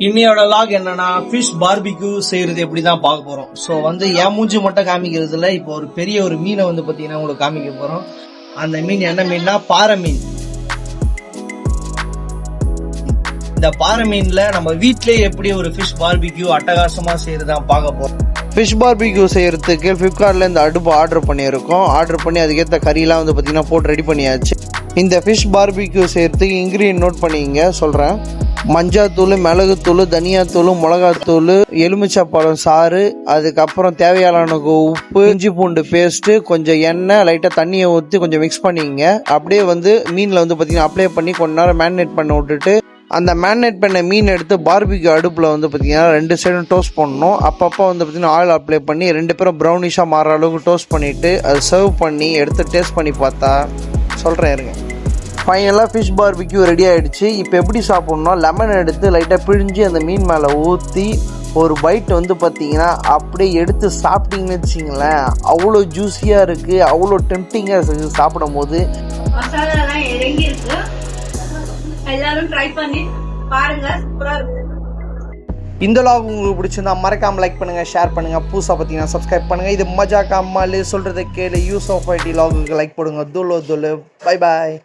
இன்னையோட லாக் என்னன்னா fish barbecue செய்யறது எப்படிதான் பார்க்க போறோம். ஸோ என் மூஞ்சி மட்டும் காமிக்கிறதுல இப்போ ஒரு பெரிய ஒரு மீனை பாத்தீங்கன்னா உங்களுக்கு காமிக்க போறோம். அந்த மீன் என்ன மீன்னா பாறை மீன். இந்த பாறை மீன்ல நம்ம வீட்லயே எப்படி ஒரு ஃபிஷ் பார்பிக்யூ அட்டகாசமா செய்யறதான் பார்க்க போறோம். ஃபிஷ் பார்பிக்யூ செய்யறதுக்கு ஃபிளிப்கார்ட்ல இந்த அடுப்பு ஆர்டர் பண்ணியிருக்கோம். ஆர்டர் பண்ணி அதுக்கேற்ற கறியெல்லாம் பாத்தீங்கன்னா போட்டு ரெடி பண்ணியாச்சு. இந்த ஃபிஷ் பார்பிக்யூ செய்யறதுக்கு இன்கிரீடியன்ட் நோட் பண்ணிங்க சொல்றேன். மஞ்சாத்தூள், மிளகுத்தூள், தனியாத்தூள், மிளகாத்தூள், எலுமிச்சப்பழம் சாறு, அதுக்கப்புறம் தேவையான உப்பு, இஞ்சி பூண்டு பேஸ்ட்டு, கொஞ்சம் எண்ணெய், லைட்டாக தண்ணியை ஊற்றி கொஞ்சம் மிக்ஸ் பண்ணிங்க. அப்படியே மீனில் பார்த்தீங்கன்னா அப்ளை பண்ணி கொஞ்ச நேரம் மேரினேட் பண்ணி விட்டுட்டு அந்த மேரினேட் பண்ண மீன் எடுத்து பார்பிக்யூ அடுப்பில் பார்த்தீங்கன்னா 2 சைடும் டோஸ்ட் பண்ணணும். அப்பப்போ பார்த்தீங்கன்னா ஆயில் அப்ளை பண்ணி 2 பேரும் ப்ரௌனிஷாக மாற அளவுக்கு டோஸ்ட் பண்ணிவிட்டு அதை சர்வ் பண்ணி எடுத்து டேஸ்ட் பண்ணி பார்த்தா சொல்கிறேன் இருங்க. ஃபைனலாக ஃபிஷ் பார்பிக்யூ ரெடி ஆகிடுச்சு. இப்போ எப்படி சாப்பிட்ணுன்னா லெமன் எடுத்து லைட்டாக பிழிஞ்சு அந்த மீன் மேலே ஊற்றி ஒரு பைட் பார்த்தீங்கன்னா அப்படியே எடுத்து சாப்பிட்டீங்கன்னு வச்சிங்களேன், அவ்வளோ ஜூஸியாக இருக்குது, அவ்வளோ டெம்ப்டிங்காக இருக்குது சாப்பிடும் போது. மசாலாலாம் இறங்கி இருக்கு, எல்லாரும் ட்ரை பண்ணி பாருங்க, சூப்பராக இருக்கு. இந்த லாக் உங்களுக்கு பிடிச்சிருந்தா மறக்காம லைக் பண்ணுங்க, ஷேர் பண்ணுங்க, புதுசாக பார்த்தீங்கன்னா சப்ஸ்கிரைப் பண்ணுங்க. இது மஜா கம்மாலு சொல்றதை கேளு யூஸ் ஆஃப் ஐடி லாகுக்கு லைக் போடுங்க. துலோ பை பாய்.